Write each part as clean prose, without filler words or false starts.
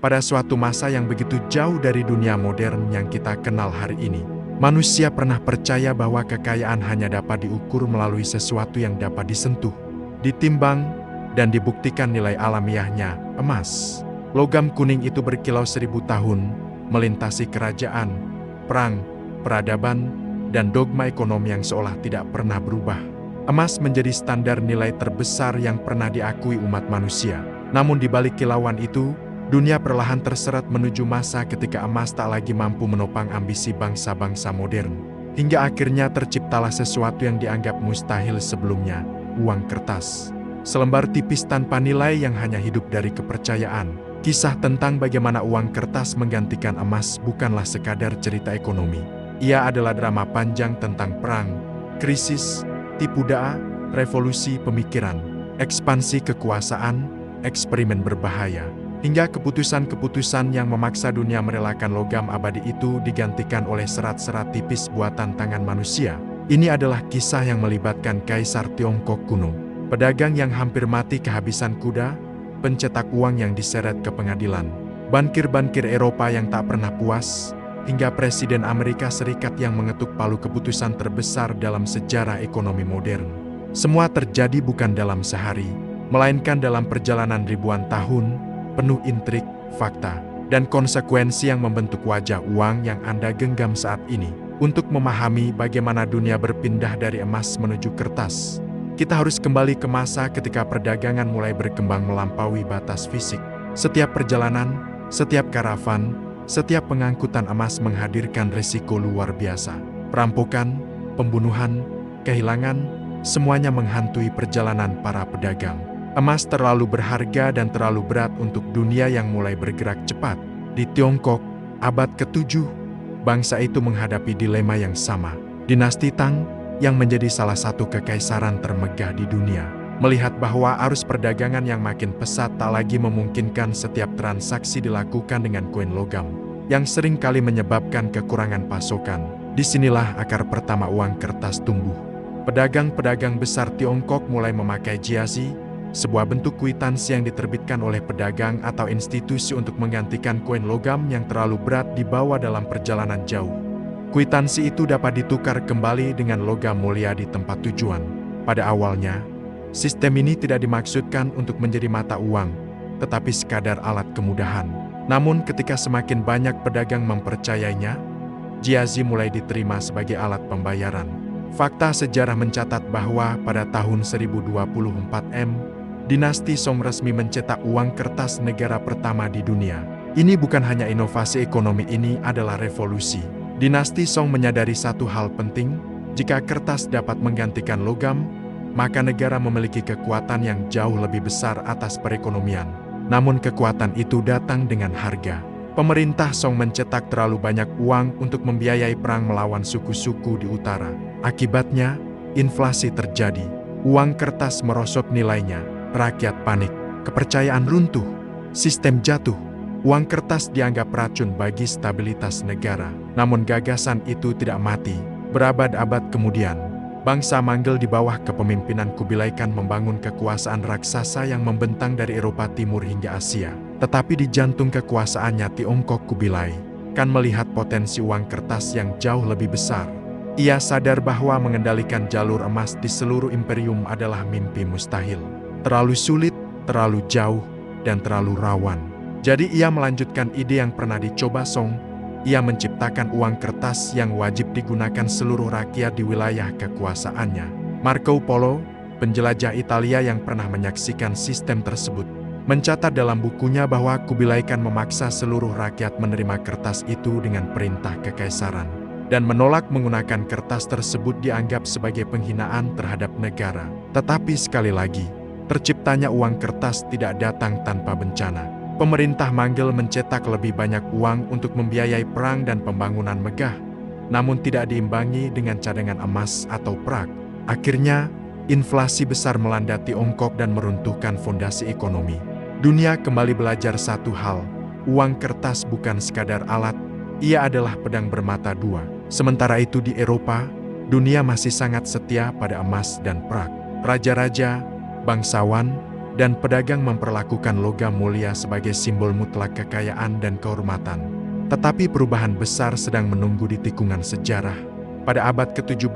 Pada suatu masa yang begitu jauh dari dunia modern yang kita kenal hari ini, manusia pernah percaya bahwa kekayaan hanya dapat diukur melalui sesuatu yang dapat disentuh, ditimbang, dan dibuktikan nilai alamiahnya, emas. Logam kuning itu berkilau 1000 tahun, melintasi kerajaan, perang, peradaban, dan dogma ekonomi yang seolah tidak pernah berubah. Emas menjadi standar nilai terbesar yang pernah diakui umat manusia. Namun di balik kilauan itu, dunia perlahan terseret menuju masa ketika emas tak lagi mampu menopang ambisi bangsa-bangsa modern. Hingga akhirnya terciptalah sesuatu yang dianggap mustahil sebelumnya, uang kertas. Selembar tipis tanpa nilai yang hanya hidup dari kepercayaan. Kisah tentang bagaimana uang kertas menggantikan emas bukanlah sekadar cerita ekonomi. Ia adalah drama panjang tentang perang, krisis, tipu daya, revolusi pemikiran, ekspansi kekuasaan, eksperimen berbahaya, hingga keputusan-keputusan yang memaksa dunia merelakan logam abadi itu digantikan oleh serat-serat tipis buatan tangan manusia. Ini adalah kisah yang melibatkan Kaisar Tiongkok kuno, pedagang yang hampir mati kehabisan kuda, pencetak uang yang diseret ke pengadilan, bankir-bankir Eropa yang tak pernah puas, hingga Presiden Amerika Serikat yang mengetuk palu keputusan terbesar dalam sejarah ekonomi modern. Semua terjadi bukan dalam sehari, melainkan dalam perjalanan ribuan tahun, penuh intrik, fakta, dan konsekuensi yang membentuk wajah uang yang Anda genggam saat ini. Untuk memahami bagaimana dunia berpindah dari emas menuju kertas, kita harus kembali ke masa ketika perdagangan mulai berkembang melampaui batas fisik. Setiap perjalanan, setiap karavan, setiap pengangkutan emas menghadirkan resiko luar biasa. Perampokan, pembunuhan, kehilangan, semuanya menghantui perjalanan para pedagang. Emas terlalu berharga dan terlalu berat untuk dunia yang mulai bergerak cepat. Di Tiongkok, abad ke-7, bangsa itu menghadapi dilema yang sama. Dinasti Tang, yang menjadi salah satu kekaisaran termegah di dunia, melihat bahwa arus perdagangan yang makin pesat tak lagi memungkinkan setiap transaksi dilakukan dengan koin logam, yang sering kali menyebabkan kekurangan pasokan. Disinilah akar pertama uang kertas tumbuh. Pedagang-pedagang besar Tiongkok mulai memakai jiazi, sebuah bentuk kwitansi yang diterbitkan oleh pedagang atau institusi untuk menggantikan koin logam yang terlalu berat dibawa dalam perjalanan jauh. Kwitansi itu dapat ditukar kembali dengan logam mulia di tempat tujuan. Pada awalnya, sistem ini tidak dimaksudkan untuk menjadi mata uang, tetapi sekadar alat kemudahan. Namun ketika semakin banyak pedagang mempercayainya, jiazi mulai diterima sebagai alat pembayaran. Fakta sejarah mencatat bahwa pada tahun 1024 M, dinasti Song resmi mencetak uang kertas negara pertama di dunia. Ini bukan hanya inovasi ekonomi, ini adalah revolusi. Dinasti Song menyadari satu hal penting, jika kertas dapat menggantikan logam, maka negara memiliki kekuatan yang jauh lebih besar atas perekonomian. Namun kekuatan itu datang dengan harga. Pemerintah Song mencetak terlalu banyak uang untuk membiayai perang melawan suku-suku di utara. Akibatnya, inflasi terjadi. Uang kertas merosot nilainya, rakyat panik, kepercayaan runtuh, sistem jatuh. Uang kertas dianggap racun bagi stabilitas negara. Namun gagasan itu tidak mati. Berabad-abad kemudian, bangsa Manggel di bawah kepemimpinan Kubilai Khan membangun kekuasaan raksasa yang membentang dari Eropa Timur hingga Asia. Tetapi di jantung kekuasaannya Tiongkok, Kubilai Khan melihat potensi uang kertas yang jauh lebih besar. Ia sadar bahwa mengendalikan jalur emas di seluruh imperium adalah mimpi mustahil. Terlalu sulit, terlalu jauh, dan terlalu rawan. Jadi ia melanjutkan ide yang pernah dicoba Song. Ia menciptakan uang kertas yang wajib digunakan seluruh rakyat di wilayah kekuasaannya. Marco Polo, penjelajah Italia yang pernah menyaksikan sistem tersebut, mencatat dalam bukunya bahwa Kubilai Khan memaksa seluruh rakyat menerima kertas itu dengan perintah kekaisaran. Dan menolak menggunakan kertas tersebut dianggap sebagai penghinaan terhadap negara. Tetapi sekali lagi, terciptanya uang kertas tidak datang tanpa bencana. Pemerintah Manggel mencetak lebih banyak uang untuk membiayai perang dan pembangunan megah, namun tidak diimbangi dengan cadangan emas atau perak. Akhirnya, inflasi besar melanda Tiongkok dan meruntuhkan fondasi ekonomi. Dunia kembali belajar satu hal, uang kertas bukan sekadar alat, ia adalah pedang bermata dua. Sementara itu di Eropa, dunia masih sangat setia pada emas dan perak. Raja-raja, bangsawan, dan pedagang memperlakukan logam mulia sebagai simbol mutlak kekayaan dan kehormatan. Tetapi perubahan besar sedang menunggu di tikungan sejarah. Pada abad ke-17,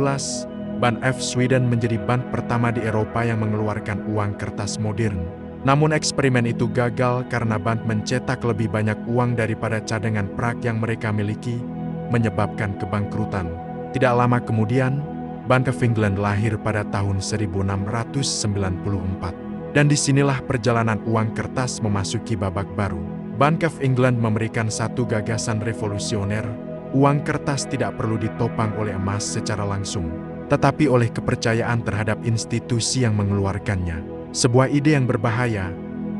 Bank of Sweden menjadi bank pertama di Eropa yang mengeluarkan uang kertas modern. Namun eksperimen itu gagal karena bank mencetak lebih banyak uang daripada cadangan perak yang mereka miliki, menyebabkan kebangkrutan. Tidak lama kemudian, Bank of England lahir pada tahun 1694. Dan disinilah perjalanan uang kertas memasuki babak baru. Bank of England memberikan satu gagasan revolusioner, uang kertas tidak perlu ditopang oleh emas secara langsung, tetapi oleh kepercayaan terhadap institusi yang mengeluarkannya. Sebuah ide yang berbahaya,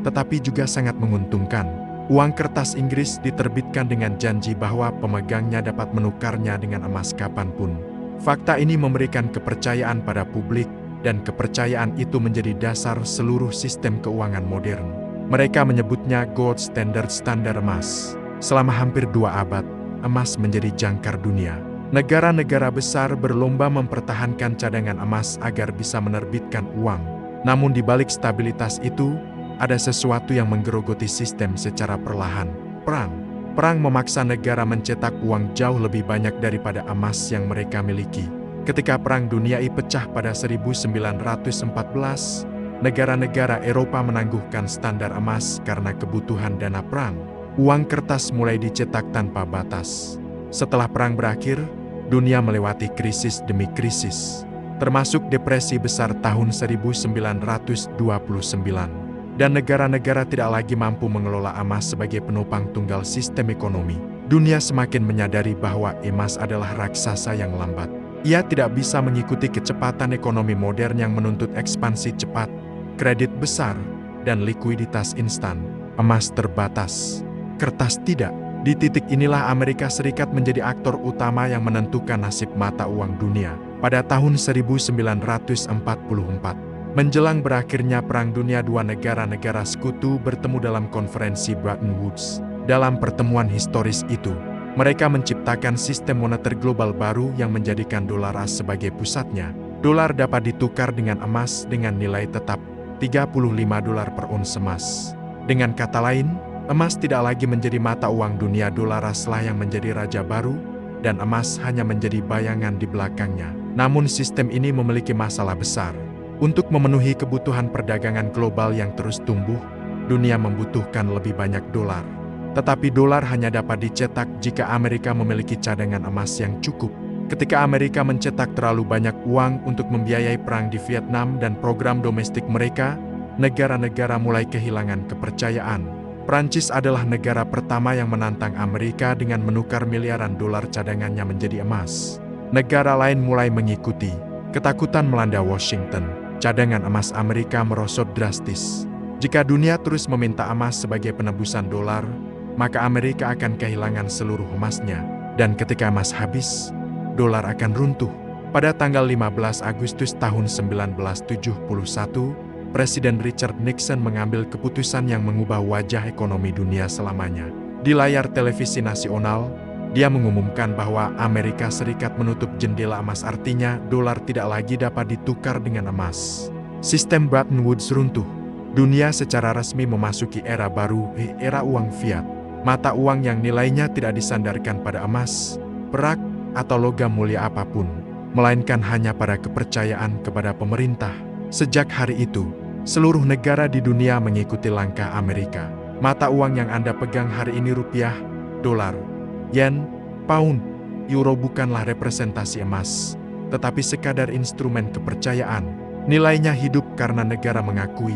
tetapi juga sangat menguntungkan. Uang kertas Inggris diterbitkan dengan janji bahwa pemegangnya dapat menukarnya dengan emas kapanpun. Fakta ini memberikan kepercayaan pada publik, dan kepercayaan itu menjadi dasar seluruh sistem keuangan modern. Mereka menyebutnya gold standard, standar emas. Selama hampir 2 abad, emas menjadi jangkar dunia. Negara-negara besar berlomba mempertahankan cadangan emas agar bisa menerbitkan uang. Namun di balik stabilitas itu, ada sesuatu yang menggerogoti sistem secara perlahan. Perang. Perang memaksa negara mencetak uang jauh lebih banyak daripada emas yang mereka miliki. Ketika Perang Dunia I pecah pada 1914, negara-negara Eropa menangguhkan standar emas karena kebutuhan dana perang. Uang kertas mulai dicetak tanpa batas. Setelah perang berakhir, dunia melewati krisis demi krisis, termasuk depresi besar tahun 1929. Dan negara-negara tidak lagi mampu mengelola emas sebagai penopang tunggal sistem ekonomi. Dunia semakin menyadari bahwa emas adalah raksasa yang lambat. Ia tidak bisa mengikuti kecepatan ekonomi modern yang menuntut ekspansi cepat, kredit besar, dan likuiditas instan. Emas terbatas, kertas tidak. Di titik inilah Amerika Serikat menjadi aktor utama yang menentukan nasib mata uang dunia. Pada tahun 1944, menjelang berakhirnya Perang Dunia II, negara-negara sekutu bertemu dalam konferensi Bretton Woods. Dalam pertemuan historis itu, mereka menciptakan sistem moneter global baru yang menjadikan dolar AS sebagai pusatnya. Dolar dapat ditukar dengan emas dengan nilai tetap $35 per ons emas. Dengan kata lain, emas tidak lagi menjadi mata uang dunia, dolar AS lah yang menjadi raja baru, dan emas hanya menjadi bayangan di belakangnya. Namun sistem ini memiliki masalah besar. Untuk memenuhi kebutuhan perdagangan global yang terus tumbuh, dunia membutuhkan lebih banyak dolar. Tetapi dolar hanya dapat dicetak jika Amerika memiliki cadangan emas yang cukup. Ketika Amerika mencetak terlalu banyak uang untuk membiayai perang di Vietnam dan program domestik mereka, negara-negara mulai kehilangan kepercayaan. Prancis adalah negara pertama yang menantang Amerika dengan menukar miliaran dolar cadangannya menjadi emas. Negara lain mulai mengikuti. Ketakutan melanda Washington. Cadangan emas Amerika merosot drastis. Jika dunia terus meminta emas sebagai penebusan dolar, maka Amerika akan kehilangan seluruh emasnya. Dan ketika emas habis, dolar akan runtuh. Pada tanggal 15 Agustus tahun 1971, Presiden Richard Nixon mengambil keputusan yang mengubah wajah ekonomi dunia selamanya. Di layar televisi nasional, dia mengumumkan bahwa Amerika Serikat menutup jendela emas, artinya dolar tidak lagi dapat ditukar dengan emas. Sistem Bretton Woods runtuh. Dunia secara resmi memasuki era baru, era uang fiat. Mata uang yang nilainya tidak disandarkan pada emas, perak, atau logam mulia apapun, melainkan hanya pada kepercayaan kepada pemerintah. Sejak hari itu, seluruh negara di dunia mengikuti langkah Amerika. Mata uang yang Anda pegang hari ini rupiah, dolar, yen, pound, euro bukanlah representasi emas, tetapi sekadar instrumen kepercayaan. Nilainya hidup karena negara mengakui,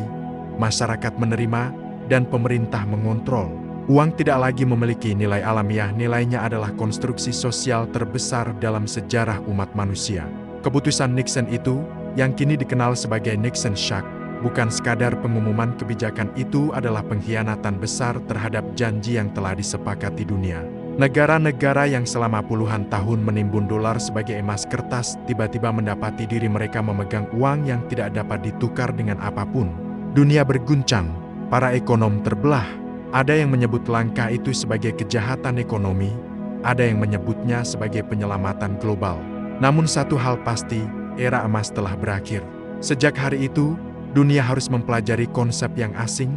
masyarakat menerima, dan pemerintah mengontrol. Uang tidak lagi memiliki nilai alamiah, nilainya adalah konstruksi sosial terbesar dalam sejarah umat manusia. Keputusan Nixon itu, yang kini dikenal sebagai Nixon Shock, bukan sekadar pengumuman. Kebijakan itu adalah pengkhianatan besar terhadap janji yang telah disepakati dunia. Negara-negara yang selama puluhan tahun menimbun dolar sebagai emas kertas tiba-tiba mendapati diri mereka memegang uang yang tidak dapat ditukar dengan apapun. Dunia berguncang, para ekonom terbelah. Ada yang menyebut langkah itu sebagai kejahatan ekonomi, ada yang menyebutnya sebagai penyelamatan global. Namun satu hal pasti, era emas telah berakhir. Sejak hari itu, dunia harus mempelajari konsep yang asing,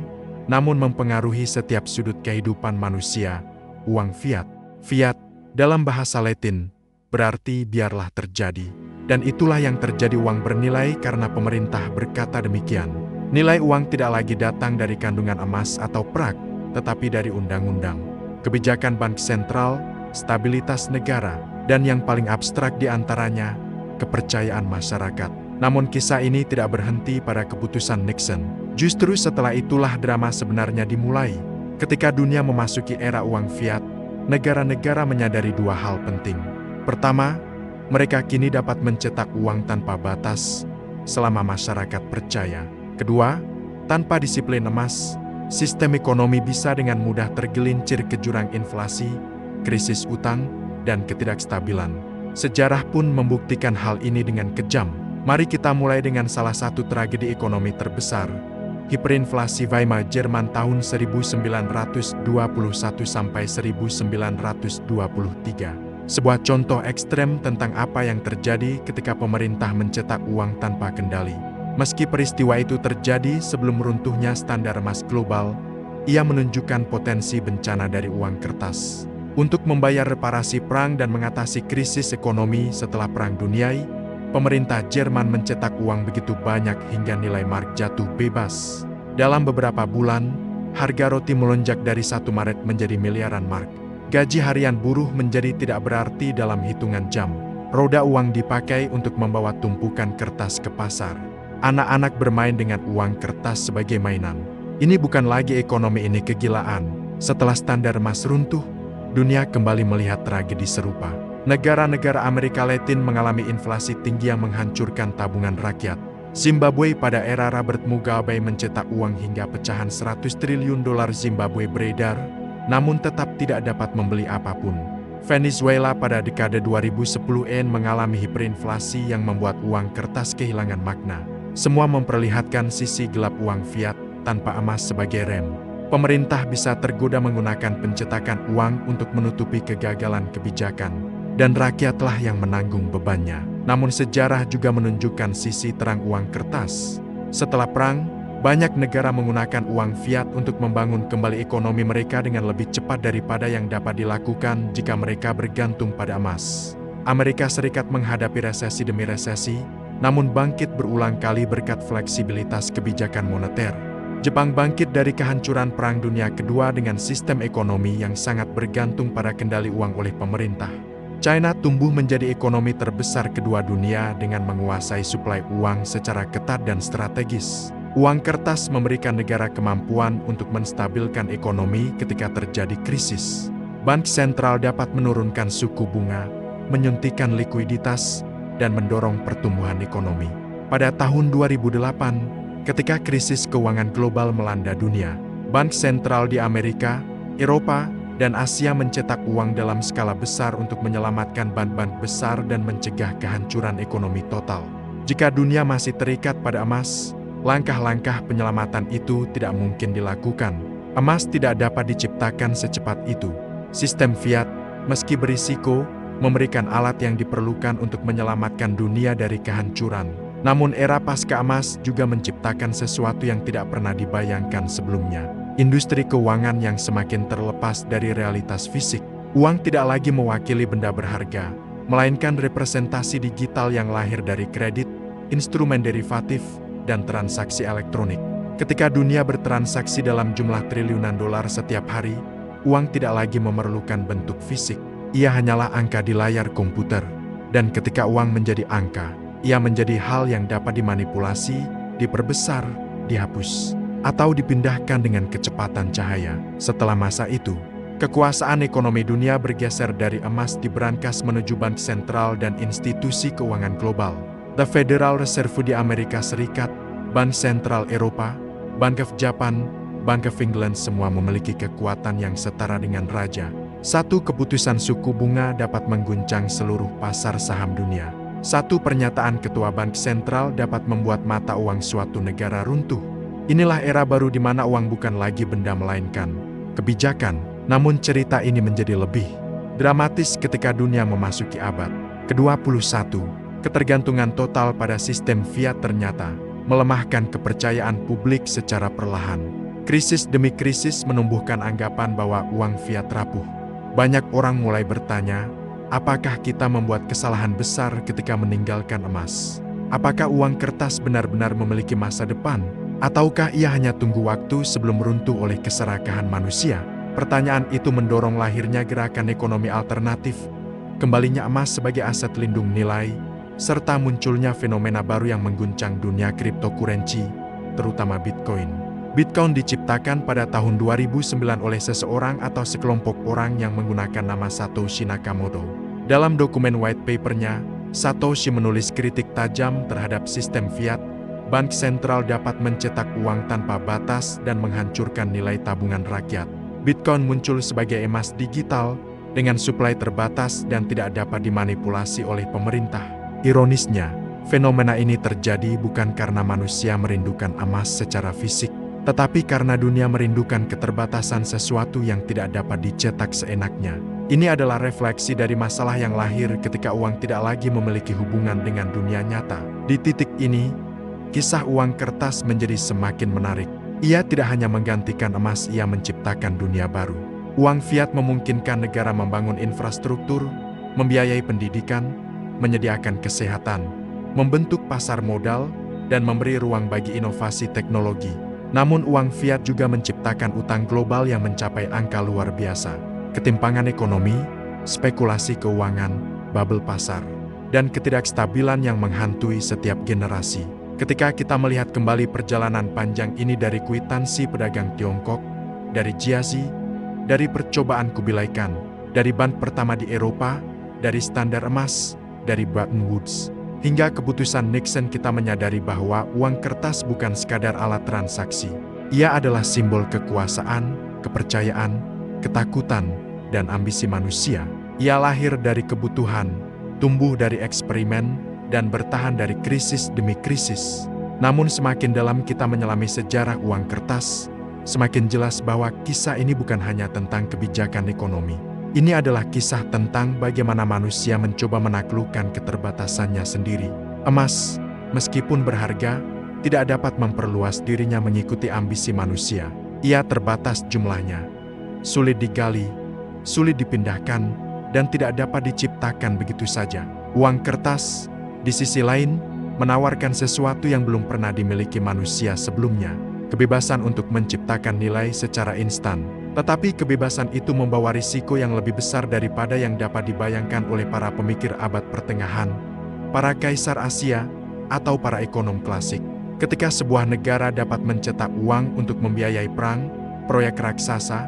namun mempengaruhi setiap sudut kehidupan manusia, uang fiat. Fiat, dalam bahasa Latin, berarti biarlah terjadi. Dan itulah yang terjadi. Uang bernilai karena pemerintah berkata demikian. Nilai uang tidak lagi datang dari kandungan emas atau perak, tetapi dari undang-undang, kebijakan bank sentral, stabilitas negara, dan yang paling abstrak di antaranya, kepercayaan masyarakat. Namun kisah ini tidak berhenti pada keputusan Nixon. Justru setelah itulah drama sebenarnya dimulai. Ketika dunia memasuki era uang fiat, negara-negara menyadari dua hal penting. Pertama, mereka kini dapat mencetak uang tanpa batas, selama masyarakat percaya. Kedua, tanpa disiplin emas, sistem ekonomi bisa dengan mudah tergelincir ke jurang inflasi, krisis utang, dan ketidakstabilan. Sejarah pun membuktikan hal ini dengan kejam. Mari kita mulai dengan salah satu tragedi ekonomi terbesar, hiperinflasi Weimar Jerman tahun 1921 sampai 1923. Sebuah contoh ekstrem tentang apa yang terjadi ketika pemerintah mencetak uang tanpa kendali. Meski peristiwa itu terjadi sebelum runtuhnya standar emas global, ia menunjukkan potensi bencana dari uang kertas. Untuk membayar reparasi perang dan mengatasi krisis ekonomi setelah Perang Dunia, pemerintah Jerman mencetak uang begitu banyak hingga nilai mark jatuh bebas. Dalam beberapa bulan, harga roti melonjak dari 1 Maret menjadi miliaran mark. Gaji harian buruh menjadi tidak berarti dalam hitungan jam. Roda uang dipakai untuk membawa tumpukan kertas ke pasar. Anak-anak bermain dengan uang kertas sebagai mainan. Ini bukan lagi ekonomi, ini kegilaan. Setelah standar emas runtuh, dunia kembali melihat tragedi serupa. Negara-negara Amerika Latin mengalami inflasi tinggi yang menghancurkan tabungan rakyat. Zimbabwe pada era Robert Mugabe mencetak uang hingga pecahan 100 triliun dolar Zimbabwe beredar, namun tetap tidak dapat membeli apapun. Venezuela pada dekade 2010-an mengalami hiperinflasi yang membuat uang kertas kehilangan makna. Semua memperlihatkan sisi gelap uang fiat tanpa emas sebagai rem. Pemerintah bisa tergoda menggunakan pencetakan uang untuk menutupi kegagalan kebijakan, dan rakyatlah yang menanggung bebannya. Namun sejarah juga menunjukkan sisi terang uang kertas. Setelah perang, banyak negara menggunakan uang fiat untuk membangun kembali ekonomi mereka dengan lebih cepat daripada yang dapat dilakukan jika mereka bergantung pada emas. Amerika Serikat menghadapi resesi demi resesi, namun bangkit berulang kali berkat fleksibilitas kebijakan moneter. Jepang bangkit dari kehancuran Perang Dunia Kedua dengan sistem ekonomi yang sangat bergantung pada kendali uang oleh pemerintah. China tumbuh menjadi ekonomi terbesar kedua dunia dengan menguasai suplai uang secara ketat dan strategis. Uang kertas memberikan negara kemampuan untuk menstabilkan ekonomi ketika terjadi krisis. Bank sentral dapat menurunkan suku bunga, menyuntikkan likuiditas, dan mendorong pertumbuhan ekonomi. Pada tahun 2008, ketika krisis keuangan global melanda dunia, bank sentral di Amerika, Eropa, dan Asia mencetak uang dalam skala besar untuk menyelamatkan bank-bank besar dan mencegah kehancuran ekonomi total. Jika dunia masih terikat pada emas, langkah-langkah penyelamatan itu tidak mungkin dilakukan. Emas tidak dapat diciptakan secepat itu. Sistem fiat, meski berisiko, memberikan alat yang diperlukan untuk menyelamatkan dunia dari kehancuran. Namun era pasca emas juga menciptakan sesuatu yang tidak pernah dibayangkan sebelumnya. Industri keuangan yang semakin terlepas dari realitas fisik. Uang tidak lagi mewakili benda berharga, melainkan representasi digital yang lahir dari kredit, instrumen derivatif, dan transaksi elektronik. Ketika dunia bertransaksi dalam jumlah triliunan dolar setiap hari, uang tidak lagi memerlukan bentuk fisik. Ia hanyalah angka di layar komputer. Dan ketika uang menjadi angka, ia menjadi hal yang dapat dimanipulasi, diperbesar, dihapus, atau dipindahkan dengan kecepatan cahaya. Setelah masa itu, kekuasaan ekonomi dunia bergeser dari emas di brankas menuju bank sentral dan institusi keuangan global. The Federal Reserve di Amerika Serikat, Bank Sentral Eropa, Bank of Japan, Bank of England semua memiliki kekuatan yang setara dengan raja. Satu keputusan suku bunga dapat mengguncang seluruh pasar saham dunia. Satu pernyataan ketua bank sentral dapat membuat mata uang suatu negara runtuh. Inilah era baru di mana uang bukan lagi benda melainkan kebijakan. Namun cerita ini menjadi lebih dramatis ketika dunia memasuki abad ke-21. Ketergantungan total pada sistem fiat ternyata melemahkan kepercayaan publik secara perlahan. Krisis demi krisis menumbuhkan anggapan bahwa uang fiat rapuh. Banyak orang mulai bertanya, apakah kita membuat kesalahan besar ketika meninggalkan emas? Apakah uang kertas benar-benar memiliki masa depan? Ataukah ia hanya tunggu waktu sebelum runtuh oleh keserakahan manusia? Pertanyaan itu mendorong lahirnya gerakan ekonomi alternatif, kembalinya emas sebagai aset lindung nilai, serta munculnya fenomena baru yang mengguncang dunia cryptocurrency, terutama Bitcoin. Bitcoin diciptakan pada tahun 2009 oleh seseorang atau sekelompok orang yang menggunakan nama Satoshi Nakamoto. Dalam dokumen white paper-nya, Satoshi menulis kritik tajam terhadap sistem fiat. Bank sentral dapat mencetak uang tanpa batas dan menghancurkan nilai tabungan rakyat. Bitcoin muncul sebagai emas digital dengan suplai terbatas dan tidak dapat dimanipulasi oleh pemerintah. Ironisnya, fenomena ini terjadi bukan karena manusia merindukan emas secara fisik, tetapi karena dunia merindukan keterbatasan sesuatu yang tidak dapat dicetak seenaknya. Ini adalah refleksi dari masalah yang lahir ketika uang tidak lagi memiliki hubungan dengan dunia nyata. Di titik ini, kisah uang kertas menjadi semakin menarik. Ia tidak hanya menggantikan emas, ia menciptakan dunia baru. Uang fiat memungkinkan negara membangun infrastruktur, membiayai pendidikan, menyediakan kesehatan, membentuk pasar modal, dan memberi ruang bagi inovasi teknologi. Namun uang fiat juga menciptakan utang global yang mencapai angka luar biasa. Ketimpangan ekonomi, spekulasi keuangan, bubble pasar, dan ketidakstabilan yang menghantui setiap generasi. Ketika kita melihat kembali perjalanan panjang ini dari kwitansi pedagang Tiongkok, dari Jiazi, dari percobaan Kubilai Khan, dari ban pertama di Eropa, dari standar emas, dari Bretton Woods, hingga keputusan Nixon, kita menyadari bahwa uang kertas bukan sekadar alat transaksi. Ia adalah simbol kekuasaan, kepercayaan, ketakutan, dan ambisi manusia. Ia lahir dari kebutuhan, tumbuh dari eksperimen, dan bertahan dari krisis demi krisis. Namun semakin dalam kita menyelami sejarah uang kertas, semakin jelas bahwa kisah ini bukan hanya tentang kebijakan ekonomi. Ini adalah kisah tentang bagaimana manusia mencoba menaklukkan keterbatasannya sendiri. Emas, meskipun berharga, tidak dapat memperluas dirinya mengikuti ambisi manusia. Ia terbatas jumlahnya, sulit digali, sulit dipindahkan, dan tidak dapat diciptakan begitu saja. Uang kertas, di sisi lain, menawarkan sesuatu yang belum pernah dimiliki manusia sebelumnya. Kebebasan untuk menciptakan nilai secara instan. Tetapi kebebasan itu membawa risiko yang lebih besar daripada yang dapat dibayangkan oleh para pemikir abad pertengahan, para kaisar Asia, atau para ekonom klasik. Ketika sebuah negara dapat mencetak uang untuk membiayai perang, proyek raksasa,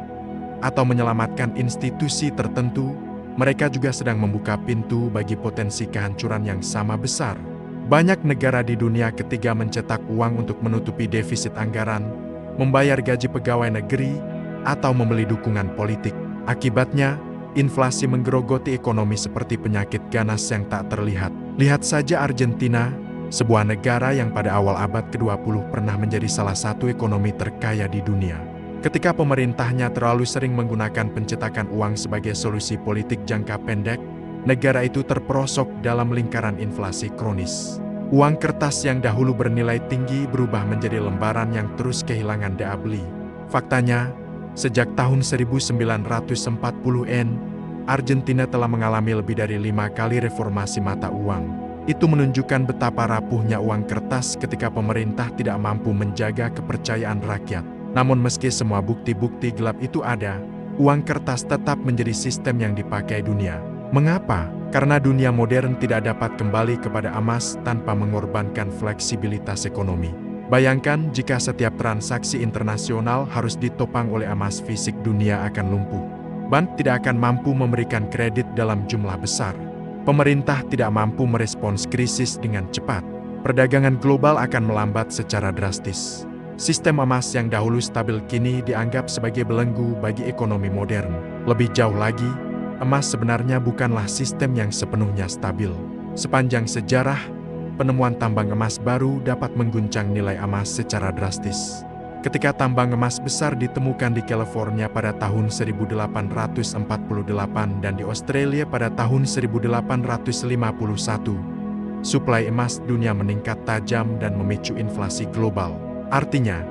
atau menyelamatkan institusi tertentu, mereka juga sedang membuka pintu bagi potensi kehancuran yang sama besar. Banyak negara di dunia ketiga mencetak uang untuk menutupi defisit anggaran, membayar gaji pegawai negeri, atau membeli dukungan politik. Akibatnya, inflasi menggerogoti ekonomi seperti penyakit ganas yang tak terlihat. Lihat saja Argentina, sebuah negara yang pada awal abad ke-20 pernah menjadi salah satu ekonomi terkaya di dunia. Ketika pemerintahnya terlalu sering menggunakan pencetakan uang sebagai solusi politik jangka pendek, negara itu terperosok dalam lingkaran inflasi kronis. Uang kertas yang dahulu bernilai tinggi berubah menjadi lembaran yang terus kehilangan daya beli. Faktanya, sejak tahun 1940-an, Argentina telah mengalami lebih dari 5 kali reformasi mata uang. Itu menunjukkan betapa rapuhnya uang kertas ketika pemerintah tidak mampu menjaga kepercayaan rakyat. Namun meski semua bukti-bukti gelap itu ada, uang kertas tetap menjadi sistem yang dipakai dunia. Mengapa? Karena dunia modern tidak dapat kembali kepada emas tanpa mengorbankan fleksibilitas ekonomi. Bayangkan jika setiap transaksi internasional harus ditopang oleh emas fisik, dunia akan lumpuh. Bank tidak akan mampu memberikan kredit dalam jumlah besar. Pemerintah tidak mampu merespons krisis dengan cepat. Perdagangan global akan melambat secara drastis. Sistem emas yang dahulu stabil kini dianggap sebagai belenggu bagi ekonomi modern. Lebih jauh lagi, emas sebenarnya bukanlah sistem yang sepenuhnya stabil. Sepanjang sejarah, penemuan tambang emas baru dapat mengguncang nilai emas secara drastis. Ketika tambang emas besar ditemukan di California pada tahun 1848 dan di Australia pada tahun 1851, suplai emas dunia meningkat tajam dan memicu inflasi global. Artinya,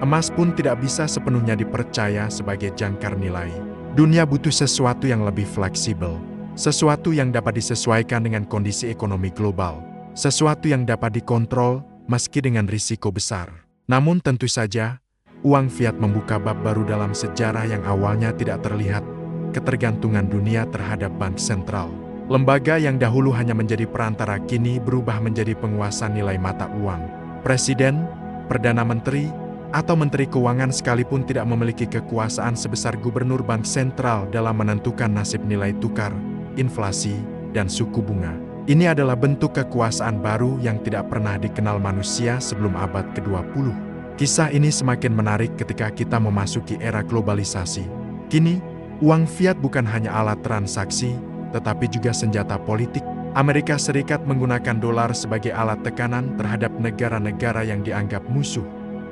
emas pun tidak bisa sepenuhnya dipercaya sebagai jangkar nilai. Dunia butuh sesuatu yang lebih fleksibel, sesuatu yang dapat disesuaikan dengan kondisi ekonomi global, sesuatu yang dapat dikontrol meski dengan risiko besar. Namun tentu saja, uang fiat membuka bab baru dalam sejarah yang awalnya tidak terlihat, ketergantungan dunia terhadap bank sentral. Lembaga yang dahulu hanya menjadi perantara kini berubah menjadi penguasa nilai mata uang. Presiden, Perdana Menteri, atau Menteri Keuangan sekalipun tidak memiliki kekuasaan sebesar gubernur bank sentral dalam menentukan nasib nilai tukar, inflasi, dan suku bunga. Ini adalah bentuk kekuasaan baru yang tidak pernah dikenal manusia sebelum abad ke-20. Kisah ini semakin menarik ketika kita memasuki era globalisasi. Kini, uang fiat bukan hanya alat transaksi, tetapi juga senjata politik. Amerika Serikat menggunakan dolar sebagai alat tekanan terhadap negara-negara yang dianggap musuh.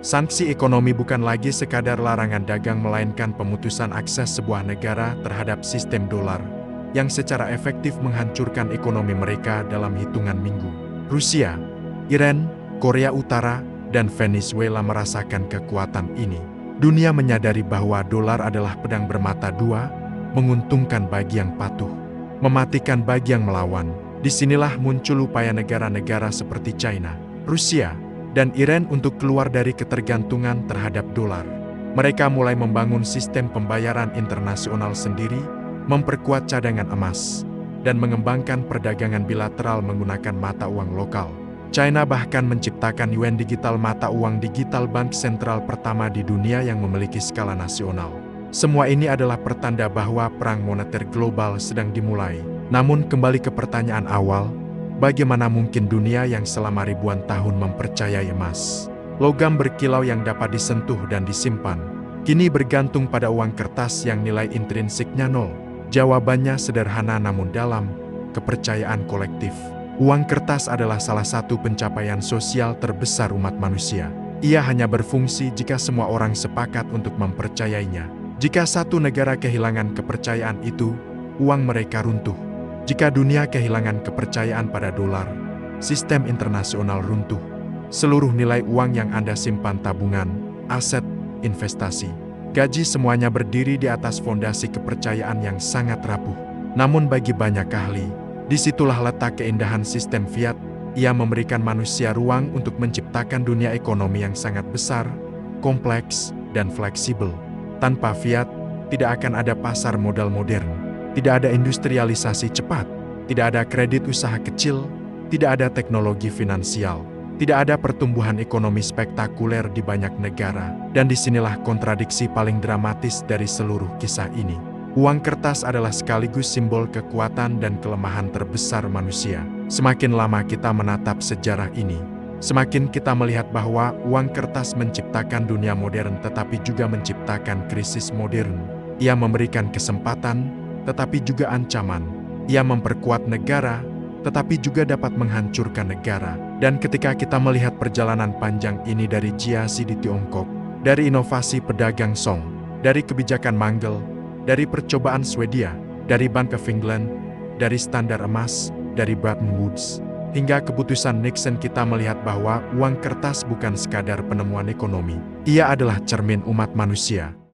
Sanksi ekonomi bukan lagi sekadar larangan dagang melainkan pemutusan akses sebuah negara terhadap sistem dolar, yang secara efektif menghancurkan ekonomi mereka dalam hitungan minggu. Rusia, Iran, Korea Utara, dan Venezuela merasakan kekuatan ini. Dunia menyadari bahwa dolar adalah pedang bermata dua, menguntungkan bagi yang patuh, mematikan bagi yang melawan. Disinilah muncul upaya negara-negara seperti China, Rusia, dan Iran untuk keluar dari ketergantungan terhadap dolar. Mereka mulai membangun sistem pembayaran internasional sendiri, memperkuat cadangan emas, dan mengembangkan perdagangan bilateral menggunakan mata uang lokal. China bahkan menciptakan yuan digital, mata uang digital bank sentral pertama di dunia yang memiliki skala nasional. Semua ini adalah pertanda bahwa perang moneter global sedang dimulai. Namun kembali ke pertanyaan awal, bagaimana mungkin dunia yang selama ribuan tahun mempercayai emas, logam berkilau yang dapat disentuh dan disimpan, kini bergantung pada uang kertas yang nilai intrinsiknya nol? Jawabannya sederhana namun dalam: kepercayaan kolektif. Uang kertas adalah salah satu pencapaian sosial terbesar umat manusia. Ia hanya berfungsi jika semua orang sepakat untuk mempercayainya. Jika satu negara kehilangan kepercayaan itu, uang mereka runtuh. Jika dunia kehilangan kepercayaan pada dolar, sistem internasional runtuh. Seluruh nilai uang yang Anda simpan, tabungan, aset, investasi, gaji, semuanya berdiri di atas fondasi kepercayaan yang sangat rapuh. Namun bagi banyak ahli, disitulah letak keindahan sistem fiat. Ia memberikan manusia ruang untuk menciptakan dunia ekonomi yang sangat besar, kompleks, dan fleksibel. Tanpa fiat, tidak akan ada pasar modal modern, tidak ada industrialisasi cepat, tidak ada kredit usaha kecil, tidak ada teknologi finansial, tidak ada pertumbuhan ekonomi spektakuler di banyak negara. Dan disinilah kontradiksi paling dramatis dari seluruh kisah ini. Uang kertas adalah sekaligus simbol kekuatan dan kelemahan terbesar manusia. Semakin lama kita menatap sejarah ini, semakin kita melihat bahwa uang kertas menciptakan dunia modern tetapi juga menciptakan krisis modern. Ia memberikan kesempatan, tetapi juga ancaman. Ia memperkuat negara, tetapi juga dapat menghancurkan negara. Dan ketika kita melihat perjalanan panjang ini dari Jiaxi di Tiongkok, dari inovasi pedagang Song, dari kebijakan Manggel, dari percobaan Swedia, dari Bank of England, dari standar emas, dari Bretton Woods, hingga keputusan Nixon, kita melihat bahwa uang kertas bukan sekadar penemuan ekonomi. Ia adalah cermin umat manusia.